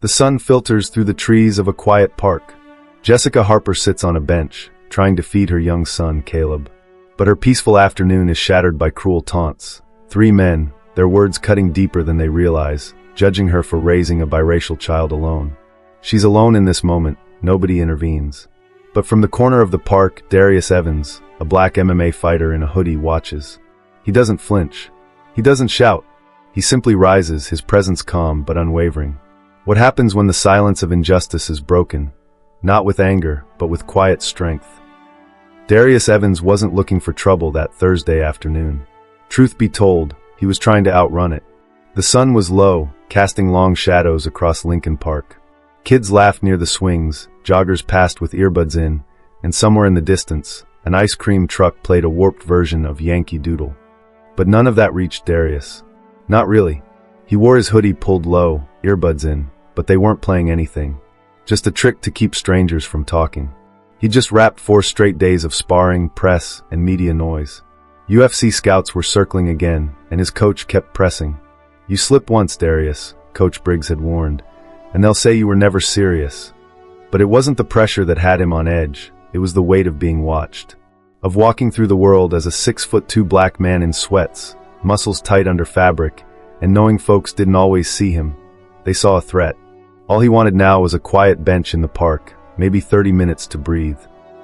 The sun filters through the trees of a quiet park. Jessica Harper sits on a bench, trying to feed her young son, Caleb. But her peaceful afternoon is shattered by cruel taunts. Three men, their words cutting deeper than they realize, judging her for raising a biracial child alone. She's alone in this moment, nobody intervenes. But from the corner of the park, Darius Evans, a black MMA fighter in a hoodie, watches. He doesn't flinch. He doesn't shout. He simply rises, his presence calm but unwavering. What happens when the silence of injustice is broken? Not with anger, but with quiet strength. Darius Evans wasn't looking for trouble that Thursday afternoon. Truth be told, he was trying to outrun it. The sun was low, casting long shadows across Lincoln Park. Kids laughed near the swings, joggers passed with earbuds in, and somewhere in the distance, an ice cream truck played a warped version of Yankee Doodle. But none of that reached Darius. Not really. He wore his hoodie pulled low, earbuds in, but they weren't playing anything. Just a trick to keep strangers from talking. He just wrapped 4 straight days of sparring, press, and media noise. UFC scouts were circling again, and his coach kept pressing. "You slip once, Darius," Coach Briggs had warned, "and they'll say you were never serious." But it wasn't the pressure that had him on edge, it was the weight of being watched. Of walking through the world as a 6'2" black man in sweats, muscles tight under fabric, and knowing folks didn't always see him. They saw a threat. All he wanted now was a quiet bench in the park, maybe 30 minutes to breathe.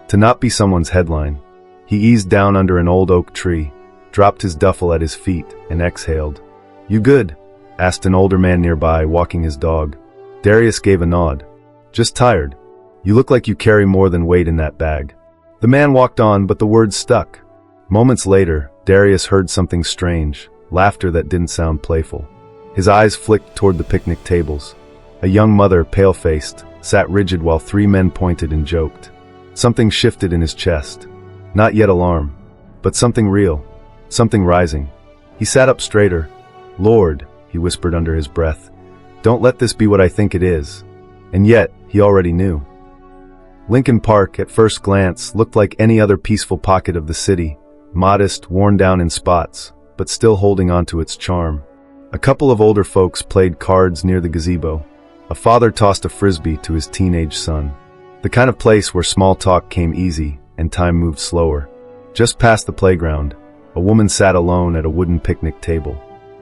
To not be someone's headline. He eased down under an old oak tree, dropped his duffel at his feet, and exhaled. "You good?" asked an older man nearby, walking his dog. Darius gave a nod. "Just tired. You look like you carry more than weight in that bag." The man walked on, but the words stuck. Moments later, Darius heard something strange, laughter that didn't sound playful. His eyes flicked toward the picnic tables. A young mother, pale-faced, sat rigid while 3 men pointed and joked. Something shifted in his chest. Not yet alarm, but something real, something rising. He sat up straighter. "Lord," he whispered under his breath, "don't let this be what I think it is." And yet, he already knew. Lincoln Park, at first glance, looked like any other peaceful pocket of the city, modest, worn down in spots, but still holding on to its charm. A couple of older folks played cards near the gazebo. A father tossed a frisbee to his teenage son. The kind of place where small talk came easy and time moved slower. Just past the playground, a woman sat alone at a wooden picnic table.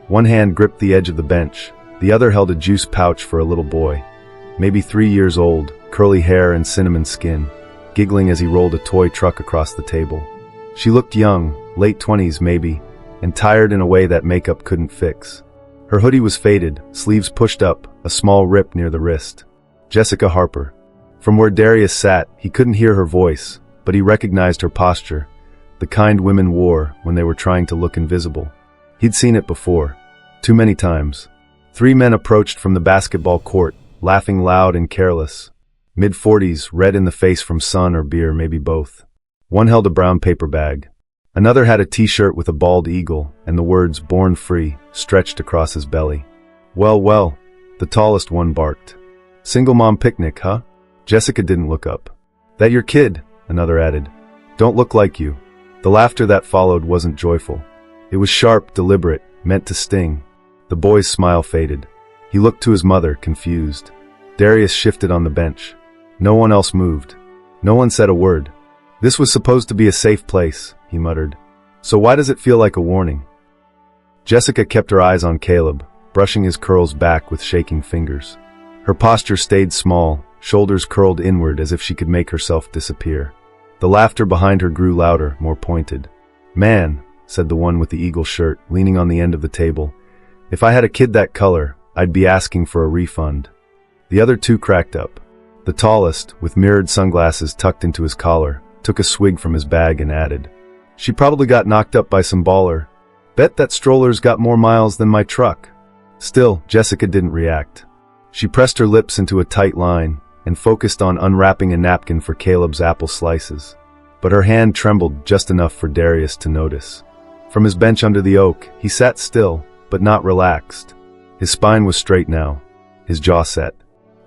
One hand gripped the edge of the bench, the other held a juice pouch for a little boy, maybe 3 years old, curly hair and cinnamon skin, giggling as he rolled a toy truck across the table. She looked young, late 20s maybe, and tired in a way that makeup couldn't fix. Her hoodie was faded, sleeves pushed up, a small rip near the wrist. Jessica Harper. From where Darius sat, he couldn't hear her voice, but he recognized her posture, the kind women wore when they were trying to look invisible. He'd seen it before. Too many times. 3 men approached from the basketball court, laughing loud and careless. Mid-40s, red in the face from sun or beer, maybe both. One held a brown paper bag. Another had a t-shirt with a bald eagle, and the words "Born Free" stretched across his belly. "Well, well," the tallest one barked. "Single mom picnic, huh?" Jessica didn't look up. "That your kid?" another added. "Don't look like you." The laughter that followed wasn't joyful. It was sharp, deliberate, meant to sting. The boy's smile faded. He looked to his mother, confused. Darius shifted on the bench. No one else moved. No one said a word. "This was supposed to be a safe place," he muttered. "So why does it feel like a warning?" Jessica kept her eyes on Caleb, brushing his curls back with shaking fingers. Her posture stayed small, shoulders curled inward as if she could make herself disappear. The laughter behind her grew louder, more pointed. "Man," said the one with the eagle shirt, leaning on the end of the table, "if I had a kid that color, I'd be asking for a refund." The other 2 cracked up. The tallest, with mirrored sunglasses tucked into his collar, took a swig from his bag and added, "She probably got knocked up by some baller. Bet that stroller's got more miles than my truck." Still, Jessica didn't react. She pressed her lips into a tight line and focused on unwrapping a napkin for Caleb's apple slices. But her hand trembled just enough for Darius to notice. From his bench under the oak, he sat still, but not relaxed. His spine was straight now, his jaw set.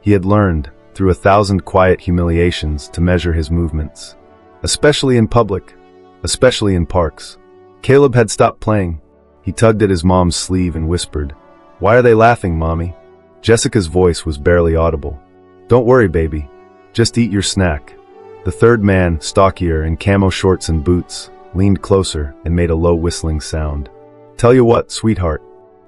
He had learned, through 1,000 quiet humiliations, to measure his movements. Especially in public, especially in parks. Caleb had stopped playing. He tugged at his mom's sleeve and whispered, "Why are they laughing, Mommy?" Jessica's voice was barely audible. Don't worry, baby. Just eat your snack. The third man, stockier in camo shorts and boots, leaned closer and made a low whistling sound. Tell you what, sweetheart.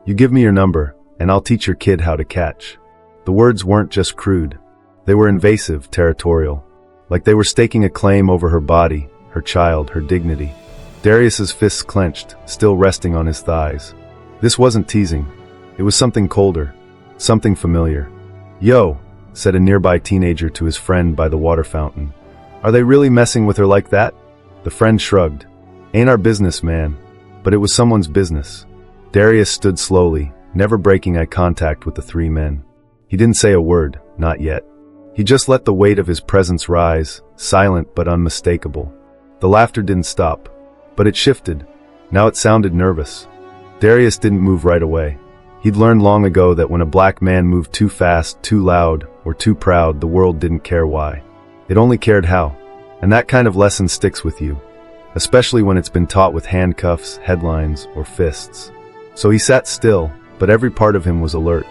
You give me your number, and I'll teach your kid how to catch. The words weren't just crude. They were invasive, territorial. Like they were staking a claim over her body, her child, her dignity. Darius's fists clenched, still resting on his thighs. This wasn't teasing. It was something colder. Something familiar. Yo, said a nearby teenager to his friend by the water fountain. Are they really messing with her like that? The friend shrugged. Ain't our business, man. But it was someone's business. Darius stood slowly, never breaking eye contact with the three men. He didn't say a word, not yet. He just let the weight of his presence rise, silent but unmistakable. The laughter didn't stop, but it shifted. Now it sounded nervous. Darius didn't move right away. He'd learned long ago that when a black man moved too fast, too loud, or too proud, the world didn't care why. It only cared how. And that kind of lesson sticks with you, especially when it's been taught with handcuffs, headlines, or fists. So he sat still, but every part of him was alert.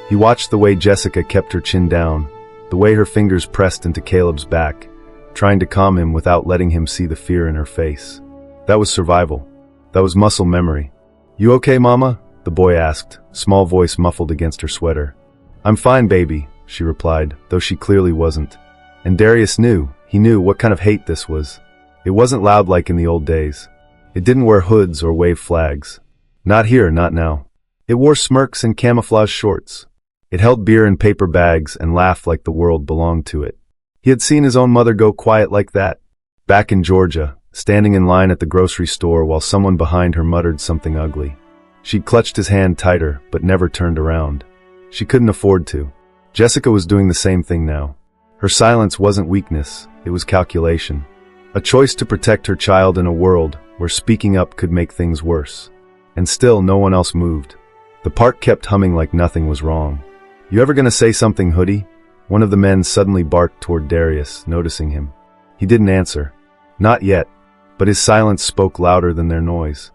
He watched the way Jessica kept her chin down, the way her fingers pressed into Caleb's back, trying to calm him without letting him see the fear in her face. That was survival. That was muscle memory. You okay, Mama? The boy asked, small voice muffled against her sweater. I'm fine, baby, she replied, though she clearly wasn't. And Darius knew, he knew what kind of hate this was. It wasn't loud like in the old days. It didn't wear hoods or wave flags. Not here, not now. It wore smirks and camouflage shorts. It held beer in paper bags and laughed like the world belonged to it. He had seen his own mother go quiet like that. Back in Georgia, standing in line at the grocery store while someone behind her muttered something ugly. She'd clutched his hand tighter, but never turned around. She couldn't afford to. Jessica was doing the same thing now. Her silence wasn't weakness, it was calculation. A choice to protect her child in a world where speaking up could make things worse. And still no one else moved. The park kept humming like nothing was wrong. You ever gonna say something, Hoodie? One of the men suddenly barked toward Darius, noticing him. He didn't answer. Not yet, but his silence spoke louder than their noise.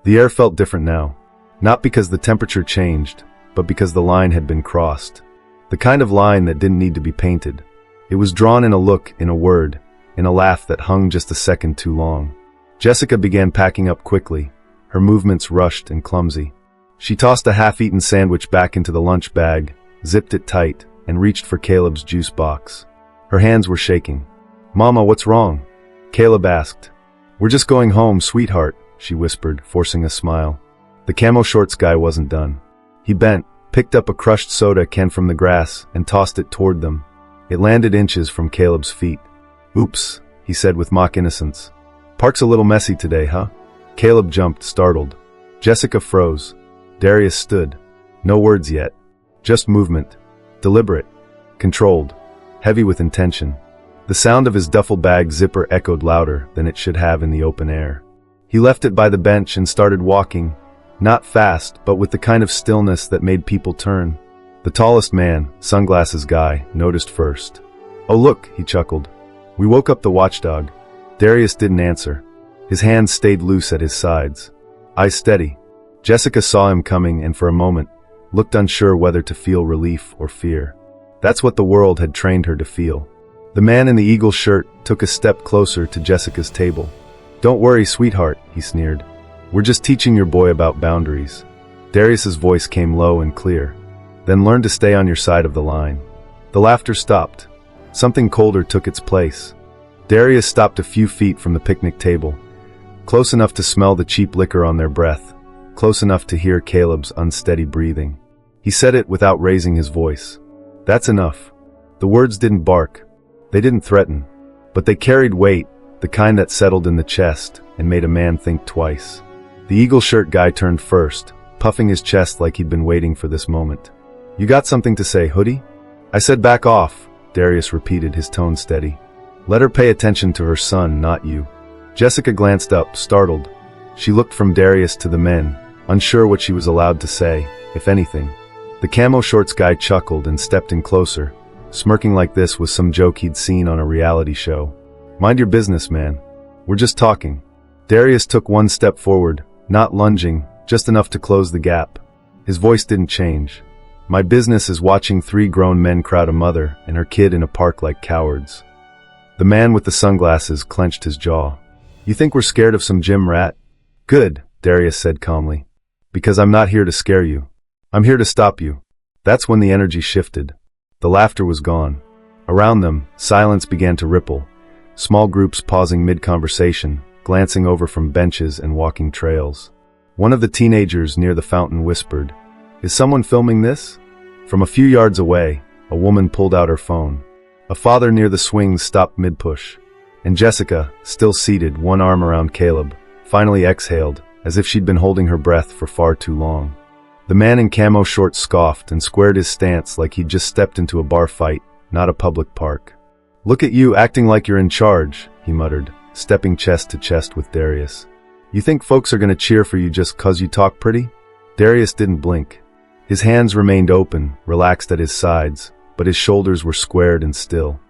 The air felt different now. Not because the temperature changed, but because the line had been crossed. The kind of line that didn't need to be painted. It was drawn in a look, in a word, in a laugh that hung just a second too long. Jessica began packing up quickly, her movements rushed and clumsy. She tossed a half-eaten sandwich back into the lunch bag, zipped it tight, and reached for Caleb's juice box. Her hands were shaking. Mama, what's wrong? Caleb asked. We're just going home, sweetheart, she whispered, forcing a smile. The camo shorts guy wasn't done. He bent, picked up a crushed soda can from the grass, and tossed it toward them. It landed inches from Caleb's feet. Oops, he said with mock innocence. Park's a little messy today, huh? Caleb jumped, startled. Jessica froze. Darius stood. No words yet. Just movement. Deliberate. Controlled. Heavy with intention. The sound of his duffel bag zipper echoed louder than it should have in the open air. He left it by the bench and started walking. Not fast, but with the kind of stillness that made people turn. The tallest man, sunglasses guy, noticed first. Oh look, he chuckled. We woke up the watchdog. Darius didn't answer. His hands stayed loose at his sides. Eyes steady. Jessica saw him coming and for a moment, looked unsure whether to feel relief or fear. That's what the world had trained her to feel. The man in the eagle shirt took a step closer to Jessica's table. Don't worry, sweetheart, he sneered. We're just teaching your boy about boundaries. Darius's voice came low and clear. Then learn to stay on your side of the line. The laughter stopped. Something colder took its place. Darius stopped a few feet from the picnic table, close enough to smell the cheap liquor on their breath, close enough to hear Caleb's unsteady breathing. He said it without raising his voice. That's enough. The words didn't bark. They didn't threaten. But they carried weight, the kind that settled in the chest and made a man think twice. The eagle shirt guy turned first, puffing his chest like he'd been waiting for this moment. You got something to say, Hoodie? I said back off, Darius repeated, his tone steady. Let her pay attention to her son, not you. Jessica glanced up, startled. She looked from Darius to the men, unsure what she was allowed to say, if anything. The camo shorts guy chuckled and stepped in closer, smirking like this was some joke he'd seen on a reality show. Mind your business, man. We're just talking. Darius took one step forward, not lunging, just enough to close the gap. His voice didn't change. My business is watching 3 grown men crowd a mother and her kid in a park like cowards." The man with the sunglasses clenched his jaw. "You think we're scared of some gym rat?" "Good," Darius said calmly. "Because I'm not here to scare you. I'm here to stop you." That's when the energy shifted. The laughter was gone. Around them, silence began to ripple, small groups pausing mid-conversation, glancing over from benches and walking trails. One of the teenagers near the fountain whispered, "Is someone filming this?" From a few yards away, a woman pulled out her phone. A father near the swings stopped mid-push. And Jessica, still seated, one arm around Caleb, finally exhaled, as if she'd been holding her breath for far too long. The man in camo shorts scoffed and squared his stance like he'd just stepped into a bar fight, not a public park. "Look at you acting like you're in charge," he muttered, stepping chest to chest with Darius. "You think folks are gonna cheer for you just 'cause you talk pretty?" Darius didn't blink. His hands remained open, relaxed at his sides, but his shoulders were squared and still.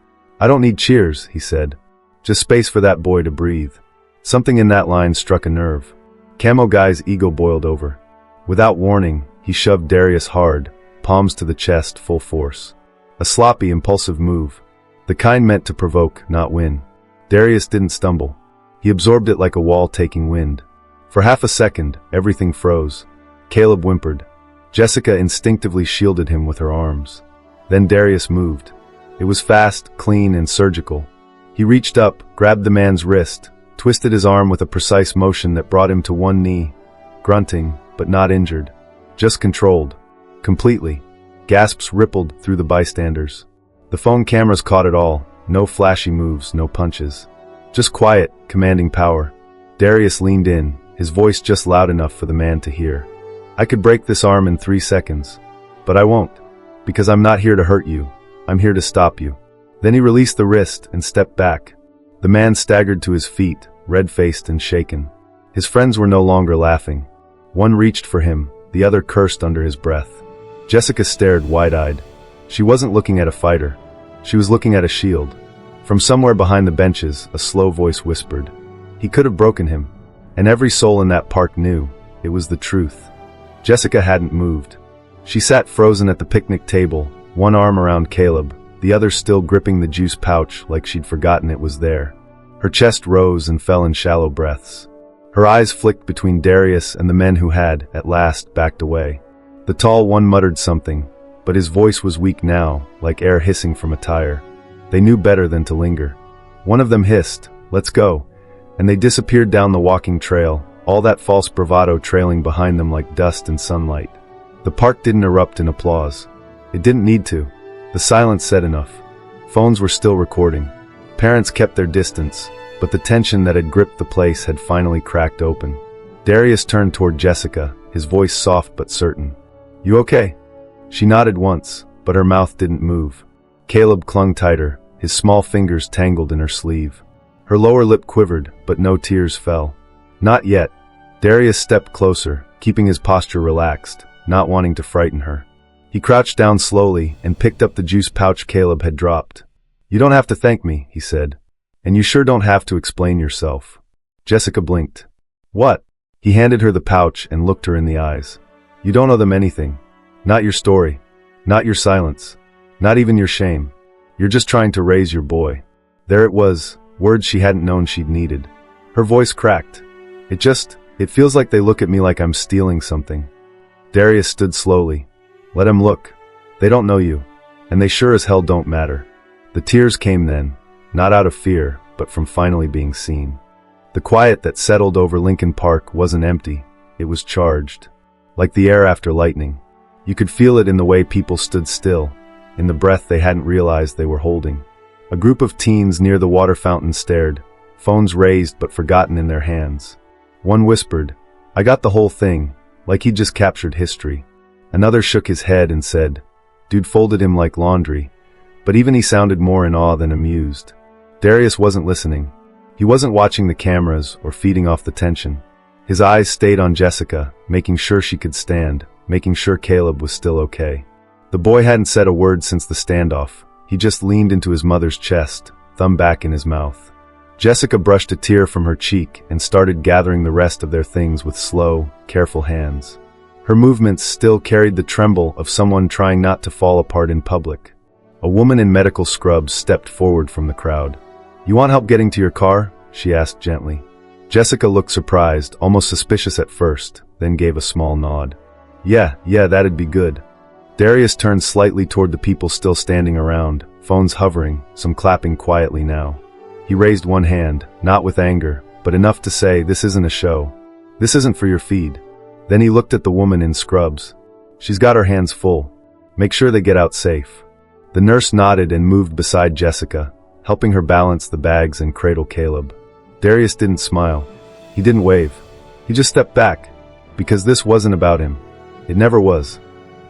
"I don't need cheers," he said. "Just space for that boy to breathe." Something in that line struck a nerve. Camo Guy's ego boiled over. Without warning, he shoved Darius hard, palms to the chest, full force. A sloppy, impulsive move. The kind meant to provoke, not win. Darius didn't stumble. He absorbed it like a wall taking wind. For half a second, everything froze. Caleb whimpered. Jessica instinctively shielded him with her arms. Then Darius moved. It was fast, clean, and surgical. He reached up, grabbed the man's wrist, twisted his arm with a precise motion that brought him to one knee, grunting, but not injured. Just controlled. Completely. Gasps rippled through the bystanders. The phone cameras caught it all. No flashy moves, no punches. Just quiet, commanding power. Darius leaned in, his voice just loud enough for the man to hear. "I could break this arm in 3 seconds. But I won't. Because I'm not here to hurt you. I'm here to stop you." Then he released the wrist and stepped back. The man staggered to his feet, red-faced and shaken. His friends were no longer laughing. One reached for him, the other cursed under his breath. Jessica stared wide-eyed. She wasn't looking at a fighter. She was looking at a shield. From somewhere behind the benches, a slow voice whispered. He could have broken him. And every soul in that park knew. It was the truth. Jessica hadn't moved. She sat frozen at the picnic table, one arm around Caleb, the other still gripping the juice pouch like she'd forgotten it was there. Her chest rose and fell in shallow breaths. Her eyes flicked between Darius and the men who had, at last, backed away. The tall one muttered something, but his voice was weak now, like air hissing from a tire. They knew better than to linger. One of them hissed, "Let's go," and they disappeared down the walking trail, all that false bravado trailing behind them like dust in sunlight. The park didn't erupt in applause. It didn't need to. The silence said enough. Phones were still recording. Parents kept their distance, but the tension that had gripped the place had finally cracked open. Darius turned toward Jessica, his voice soft but certain. "You okay?" She nodded once, but her mouth didn't move. Caleb clung tighter, his small fingers tangled in her sleeve. Her lower lip quivered, but no tears fell. Not yet. Darius stepped closer, keeping his posture relaxed, not wanting to frighten her. He crouched down slowly and picked up the juice pouch Caleb had dropped. "You don't have to thank me," he said. "And you sure don't have to explain yourself." Jessica blinked. "What?" He handed her the pouch and looked her in the eyes. "You don't owe them anything. Not your story. Not your silence. Not even your shame. You're just trying to raise your boy." There it was, words she hadn't known she'd needed. Her voice cracked. It feels like they look at me like I'm stealing something." Darius stood slowly. "Let him look. They don't know you. And they sure as hell don't matter." The tears came then, not out of fear, but from finally being seen. The quiet that settled over Lincoln Park wasn't empty. It was charged. Like the air after lightning. You could feel it in the way people stood still, in the breath they hadn't realized they were holding. A group of teens near the water fountain stared, phones raised but forgotten in their hands. One whispered, "I got the whole thing," like he'd just captured history. Another shook his head and said, "Dude folded him like laundry," but even he sounded more in awe than amused. Darius wasn't listening. He wasn't watching the cameras or feeding off the tension. His eyes stayed on Jessica, making sure she could stand, making sure Caleb was still okay. The boy hadn't said a word since the standoff. He just leaned into his mother's chest, thumb back in his mouth. Jessica brushed a tear from her cheek and started gathering the rest of their things with slow, careful hands. Her movements still carried the tremble of someone trying not to fall apart in public. A woman in medical scrubs stepped forward from the crowd. "You want help getting to your car?" she asked gently. Jessica looked surprised, almost suspicious at first, then gave a small nod. Yeah, that'd be good." Darius turned slightly toward the people still standing around, phones hovering, some clapping quietly now. He raised one hand, not with anger, but enough to say, "This isn't a show. This isn't for your feed." Then he looked at the woman in scrubs. "She's got her hands full. Make sure they get out safe." The nurse nodded and moved beside Jessica, helping her balance the bags and cradle Caleb. Darius didn't smile. He didn't wave. He just stepped back, because this wasn't about him. It never was.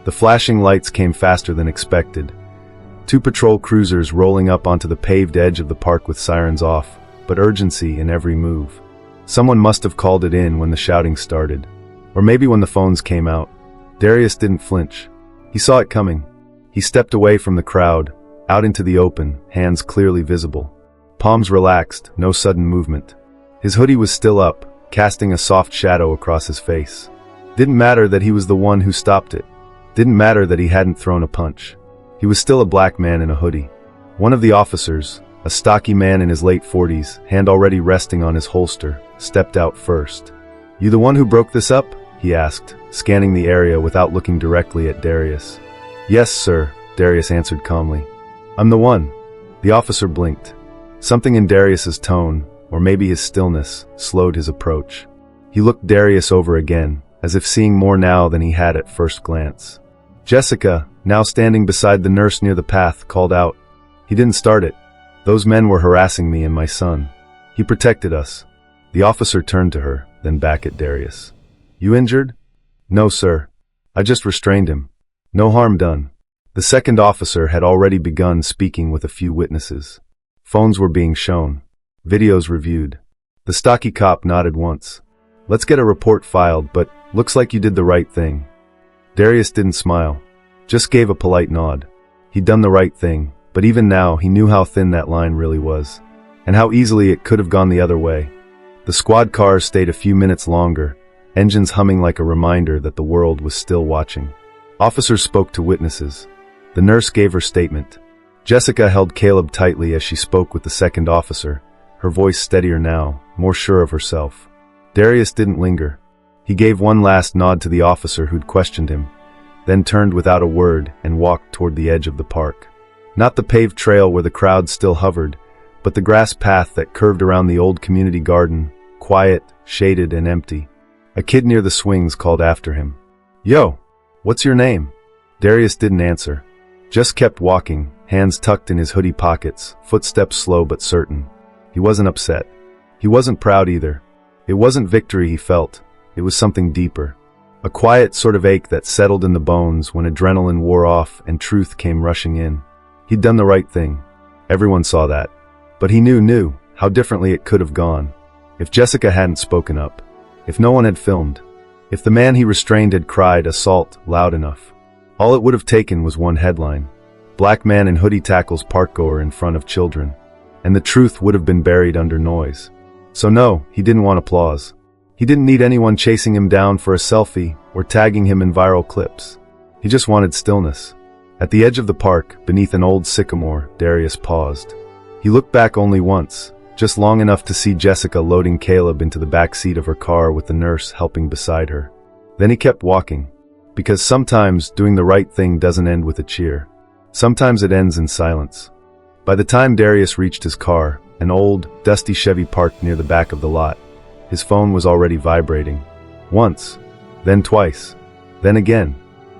The flashing lights came faster than expected. 2 patrol cruisers rolling up onto the paved edge of the park with sirens off, but urgency in every move. Someone must have called it in when the shouting started. Or maybe when the phones came out. Darius didn't flinch. He saw it coming. He stepped away from the crowd, out into the open, hands clearly visible. Palms relaxed, no sudden movement. His hoodie was still up, casting a soft shadow across his face. Didn't matter that he was the one who stopped it. Didn't matter that he hadn't thrown a punch. He was still a black man in a hoodie. One of the officers, a stocky man in his late 40s, hand already resting on his holster, stepped out first. "You the one who broke this up?" he asked, scanning the area without looking directly at Darius. "Yes, sir," Darius answered calmly. "I'm the one." The officer blinked. Something in Darius's tone, or maybe his stillness, slowed his approach. He looked Darius over again, as if seeing more now than he had at first glance. Jessica, now standing beside the nurse near the path, called out, "He didn't start it. Those men were harassing me and my son. He protected us." The officer turned to her, then back at Darius. "You injured?" "No, sir. I just restrained him. No harm done." The second officer had already begun speaking with a few witnesses. Phones were being shown. Videos reviewed. The stocky cop nodded once. "Let's get a report filed, but looks like you did the right thing." Darius didn't smile. Just gave a polite nod. He'd done the right thing, but even now he knew how thin that line really was, and how easily it could have gone the other way. The squad cars stayed a few minutes longer, engines humming like a reminder that the world was still watching. Officers spoke to witnesses. The nurse gave her statement. Jessica held Caleb tightly as she spoke with the second officer, her voice steadier now, more sure of herself. Darius didn't linger. He gave one last nod to the officer who'd questioned him, then turned without a word and walked toward the edge of the park. Not the paved trail where the crowd still hovered, but the grass path that curved around the old community garden, quiet, shaded, and empty. A kid near the swings called after him. "Yo, what's your name?" Darius didn't answer. Just kept walking, hands tucked in his hoodie pockets, footsteps slow but certain. He wasn't upset. He wasn't proud either. It wasn't victory he felt. It was something deeper. A quiet sort of ache that settled in the bones when adrenaline wore off and truth came rushing in. He'd done the right thing. Everyone saw that. But he knew how differently it could have gone. If Jessica hadn't spoken up. If no one had filmed. If the man he restrained had cried assault loud enough. All it would have taken was one headline. Black man in hoodie tackles parkgoer in front of children. And the truth would have been buried under noise. So no, he didn't want applause. He didn't need anyone chasing him down for a selfie or tagging him in viral clips. He just wanted stillness. At the edge of the park, beneath an old sycamore, Darius paused. He looked back only once, just long enough to see Jessica loading Caleb into the back seat of her car with the nurse helping beside her. Then he kept walking. Because sometimes doing the right thing doesn't end with a cheer. Sometimes it ends in silence. By the time Darius reached his car, an old, dusty Chevy parked near the back of the lot, his phone was already vibrating. Once, then twice, then again.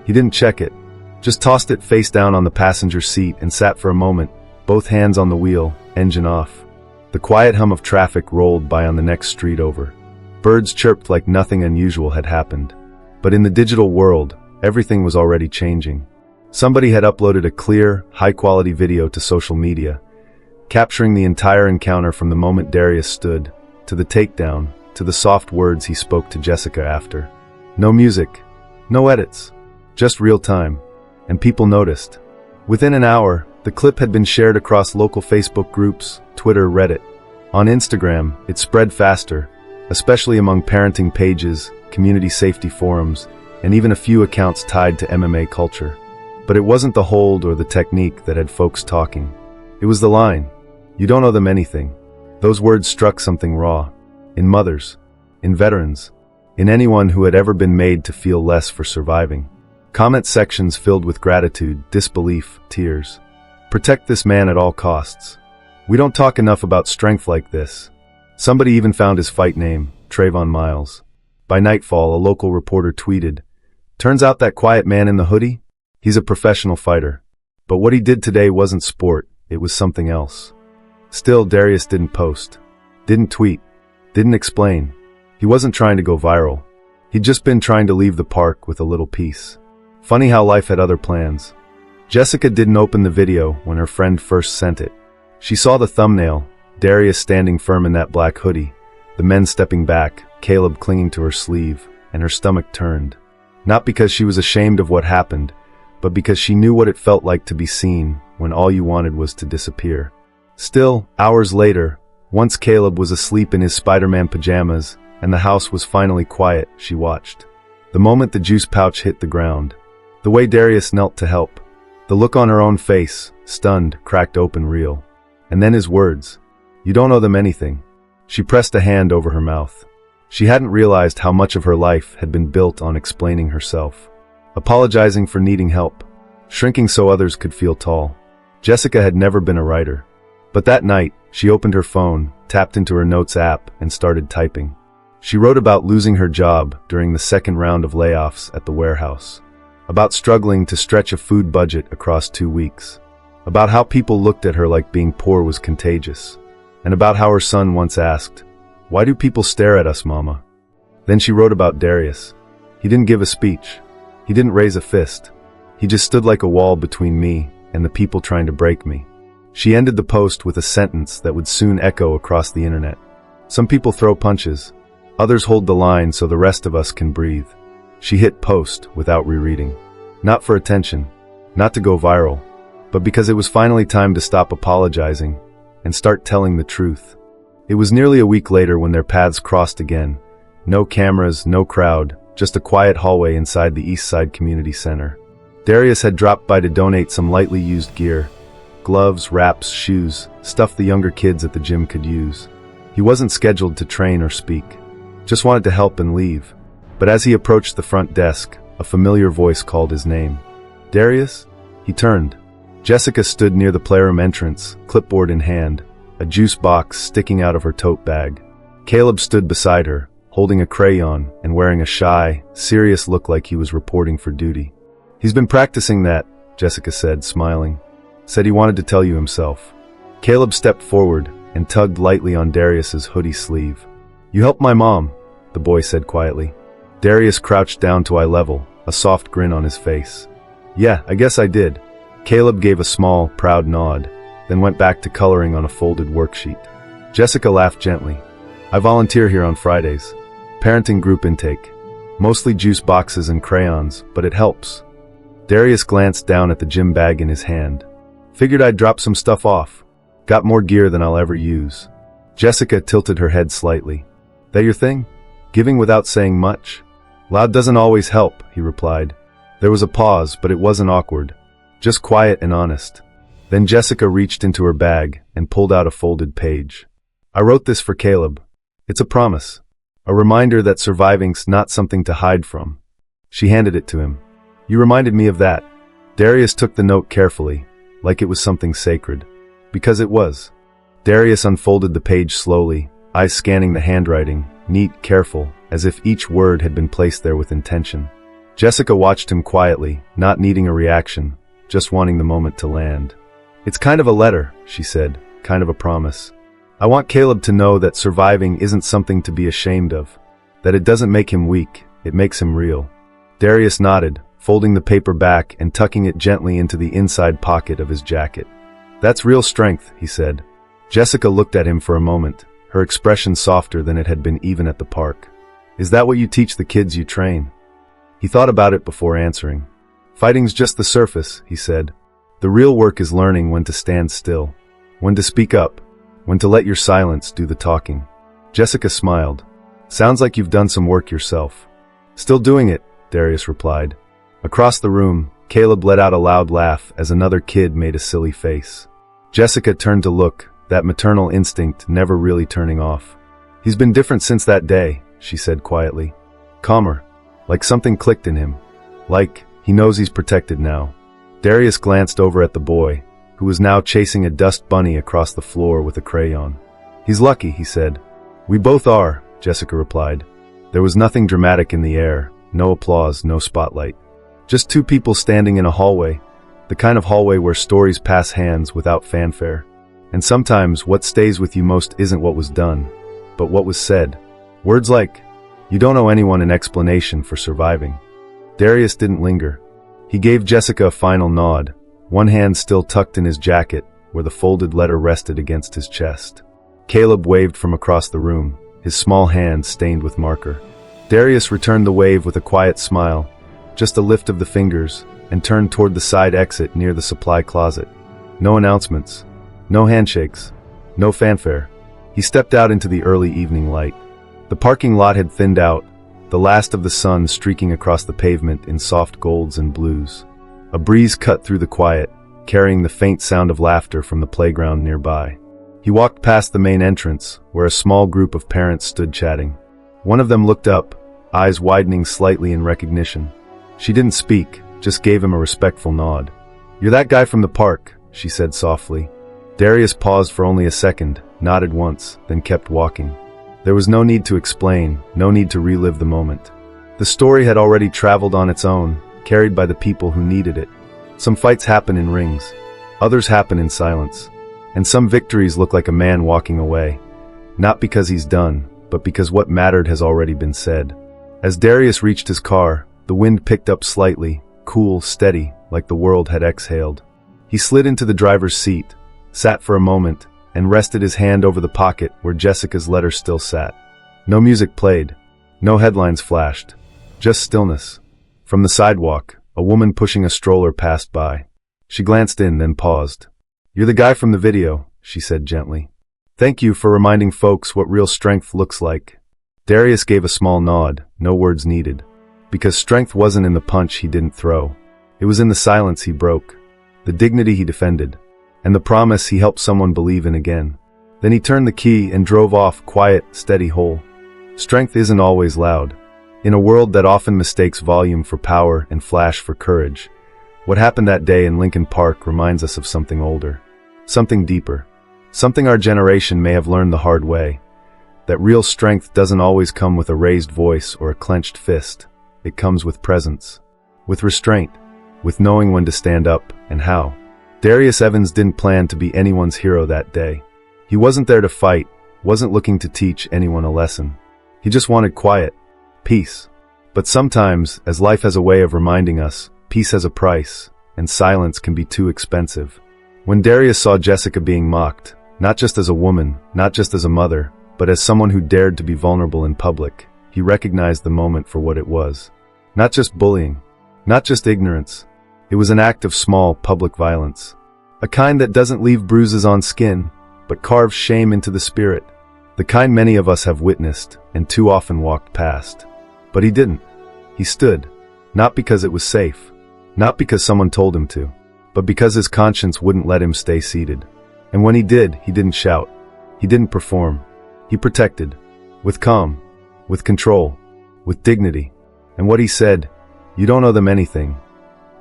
He didn't check it, just tossed it face down on the passenger seat and sat for a moment, both hands on the wheel, engine off. The quiet hum of traffic rolled by on the next street over. Birds chirped like nothing unusual had happened. But in the digital world, everything was already changing. Somebody had uploaded a clear, high-quality video to social media, capturing the entire encounter from the moment Darius stood, to the takedown, to the soft words he spoke to Jessica after. No music, no edits, just real time. And people noticed. Within an hour, the clip had been shared across local Facebook groups, Twitter, Reddit. On Instagram, it spread faster, especially among parenting pages, community safety forums, and even a few accounts tied to MMA culture. But it wasn't the hold or the technique that had folks talking. It was the line, "You don't owe them anything." Those words struck something raw. In mothers, in veterans, in anyone who had ever been made to feel less for surviving. Comment sections filled with gratitude, disbelief, tears. "Protect this man at all costs. We don't talk enough about strength like this." Somebody even found his fight name, Trayvon Miles. By nightfall, a local reporter tweeted, "Turns out that quiet man in the hoodie? He's a professional fighter. But what he did today wasn't sport, it was something else." Still, Darius didn't post, didn't tweet, didn't explain. He wasn't trying to go viral. He'd just been trying to leave the park with a little peace. Funny how life had other plans. Jessica didn't open the video when her friend first sent it. She saw the thumbnail, Darius standing firm in that black hoodie, the men stepping back, Caleb clinging to her sleeve, and her stomach turned. Not because she was ashamed of what happened, but because she knew what it felt like to be seen when all you wanted was to disappear. Still, hours later, once Caleb was asleep in his Spider-Man pajamas and the house was finally quiet, she watched. The moment the juice pouch hit the ground, the way Darius knelt to help, the look on her own face, stunned, cracked open real. And then his words, "You don't owe them anything." She pressed a hand over her mouth. She hadn't realized how much of her life had been built on explaining herself. Apologizing for needing help. Shrinking so others could feel tall. Jessica had never been a writer. But that night, she opened her phone, tapped into her notes app, and started typing. She wrote about losing her job during the second round of layoffs at the warehouse. About struggling to stretch a food budget across 2 weeks. About how people looked at her like being poor was contagious. And about how her son once asked, "Why do people stare at us, Mama?" Then she wrote about Darius. He didn't give a speech. He didn't raise a fist. He just stood like a wall between me and the people trying to break me. She ended the post with a sentence that would soon echo across the internet. Some people throw punches. Others hold the line so the rest of us can breathe. She hit post without rereading. Not for attention, not to go viral, but because it was finally time to stop apologizing and start telling the truth. It was nearly a week later when their paths crossed again. No cameras, no crowd, just a quiet hallway inside the East Side Community Center. Darius had dropped by to donate some lightly used gear. Gloves, wraps, shoes, stuff the younger kids at the gym could use. He wasn't scheduled to train or speak. Just wanted to help and leave. But as he approached the front desk, a familiar voice called his name. "Darius?" He turned. Jessica stood near the playroom entrance, clipboard in hand, a juice box sticking out of her tote bag. Caleb stood beside her, holding a crayon and wearing a shy, serious look like he was reporting for duty. "He's been practicing that," Jessica said, smiling. "Said he wanted to tell you himself." Caleb stepped forward and tugged lightly on Darius's hoodie sleeve. "You helped my mom," the boy said quietly. Darius crouched down to eye level, a soft grin on his face. "Yeah, I guess I did." Caleb gave a small, proud nod, then went back to coloring on a folded worksheet. Jessica laughed gently. "I volunteer here on Fridays. Parenting group intake. Mostly juice boxes and crayons, but it helps." Darius glanced down at the gym bag in his hand. "Figured I'd drop some stuff off. Got more gear than I'll ever use." Jessica tilted her head slightly. "That your thing? Giving without saying much?" "Loud doesn't always help," he replied. There was a pause, but it wasn't awkward. Just quiet and honest. Then Jessica reached into her bag and pulled out a folded page. "I wrote this for Caleb. It's a promise. A reminder that surviving's not something to hide from." She handed it to him. "You reminded me of that." Darius took the note carefully, like it was something sacred. Because it was. Darius unfolded the page slowly, eyes scanning the handwriting, neat, careful, as if each word had been placed there with intention. Jessica watched him quietly, not needing a reaction, just wanting the moment to land. "It's kind of a letter," she said, "kind of a promise. I want Caleb to know that surviving isn't something to be ashamed of, that it doesn't make him weak, it makes him real." Darius nodded, folding the paper back and tucking it gently into the inside pocket of his jacket. "That's real strength," he said. Jessica looked at him for a moment, her expression softer than it had been even at the park. "Is that what you teach the kids you train?" He thought about it before answering. "Fighting's just the surface," he said. "The real work is learning when to stand still, when to speak up, when to let your silence do the talking." Jessica smiled. "Sounds like you've done some work yourself." "Still doing it," Darius replied. Across the room, Caleb let out a loud laugh as another kid made a silly face. Jessica turned to look, that maternal instinct never really turning off. He's been different since that day, she said quietly. Calmer. Like something clicked in him. Like, he knows he's protected now. Darius glanced over at the boy, who was now chasing a dust bunny across the floor with a crayon. He's lucky, he said. We both are, Jessica replied. There was nothing dramatic in the air, no applause, no spotlight. Just two people standing in a hallway, the kind of hallway where stories pass hands without fanfare. And sometimes what stays with you most isn't what was done, but what was said. Words like, you don't owe anyone an explanation for surviving. Darius didn't linger. He gave Jessica a final nod, one hand still tucked in his jacket, where the folded letter rested against his chest. Caleb waved from across the room, his small hand stained with marker. Darius returned the wave with a quiet smile, just a lift of the fingers, and turned toward the side exit near the supply closet. No announcements, no handshakes, no fanfare. He stepped out into the early evening light. The parking lot had thinned out, the last of the sun streaking across the pavement in soft golds and blues. A breeze cut through the quiet, carrying the faint sound of laughter from the playground nearby. He walked past the main entrance, where a small group of parents stood chatting. One of them looked up, eyes widening slightly in recognition. She didn't speak, just gave him a respectful nod. You're that guy from the park, she said softly. Darius paused for only a second, nodded once, then kept walking. There was no need to explain, no need to relive the moment. The story had already traveled on its own, carried by the people who needed it. Some fights happen in rings, others happen in silence, and some victories look like a man walking away, not because he's done, but because what mattered has already been said. As Darius reached his car, the wind picked up slightly, cool, steady, like the world had exhaled. He slid into the driver's seat, sat for a moment, and rested his hand over the pocket where Jessica's letter still sat. No music played, no headlines flashed, just stillness. From the sidewalk, a woman pushing a stroller passed by. She glanced in, then paused. You're the guy from the video, she said gently. Thank you for reminding folks what real strength looks like. Darius gave a small nod, no words needed. Because strength wasn't in the punch he didn't throw. It was in the silence he broke, the dignity he defended, and the promise he helped someone believe in again. Then he turned the key and drove off, quiet, steady, whole. Strength isn't always loud. In a world that often mistakes volume for power and flash for courage, what happened that day in Lincoln Park reminds us of something older, something deeper, something our generation may have learned the hard way, that real strength doesn't always come with a raised voice or a clenched fist. It comes with presence, with restraint, with knowing when to stand up and how. Darius Evans didn't plan to be anyone's hero that day. He wasn't there to fight, wasn't looking to teach anyone a lesson. He just wanted quiet, peace. But sometimes, as life has a way of reminding us, peace has a price, and silence can be too expensive. When Darius saw Jessica being mocked, not just as a woman, not just as a mother, but as someone who dared to be vulnerable in public, he recognized the moment for what it was. Not just bullying, not just ignorance. It was an act of small, public violence. A kind that doesn't leave bruises on skin, but carves shame into the spirit. The kind many of us have witnessed, and too often walked past. But he didn't. He stood. Not because it was safe. Not because someone told him to. But because his conscience wouldn't let him stay seated. And when he did, he didn't shout. He didn't perform. He protected. With calm. With control. With dignity. And what he said, you don't owe them anything,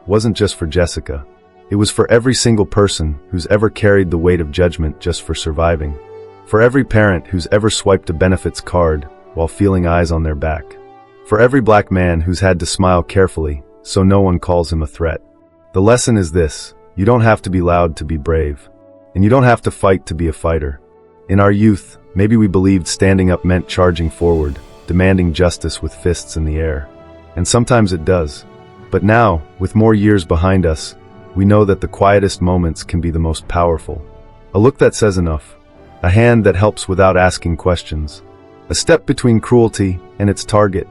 wasn't just for Jessica. It was for every single person who's ever carried the weight of judgment just for surviving. For every parent who's ever swiped a benefits card while feeling eyes on their back. For every black man who's had to smile carefully so no one calls him a threat. The lesson is this: you don't have to be loud to be brave. And you don't have to fight to be a fighter. In our youth, maybe we believed standing up meant charging forward, demanding justice with fists in the air. And sometimes it does. But now, with more years behind us, we know that the quietest moments can be the most powerful. A look that says enough. A hand that helps without asking questions. A step between cruelty and its target.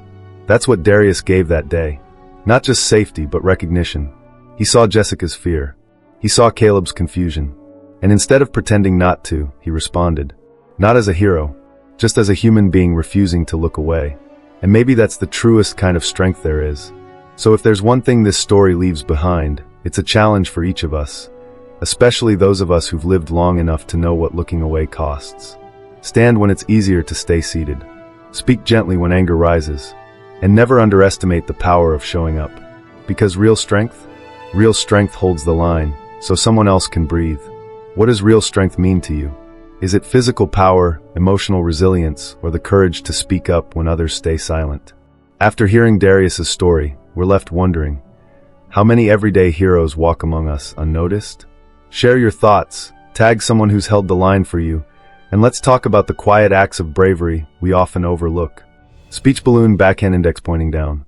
That's what Darius gave that day. Not just safety, but recognition. He saw Jessica's fear. He saw Caleb's confusion. And instead of pretending not to, he responded. Not as a hero, just as a human being refusing to look away. And maybe that's the truest kind of strength there is. So if there's one thing this story leaves behind, it's a challenge for each of us, especially those of us who've lived long enough to know what looking away costs. Stand when it's easier to stay seated. Speak gently when anger rises. And never underestimate the power of showing up. Because real strength holds the line, so someone else can breathe. What does real strength mean to you? Is it physical power, emotional resilience, or the courage to speak up when others stay silent? After hearing Darius's story, we're left wondering, how many everyday heroes walk among us unnoticed? Share your thoughts, tag someone who's held the line for you, and let's talk about the quiet acts of bravery we often overlook. Speech balloon, backhand index pointing down.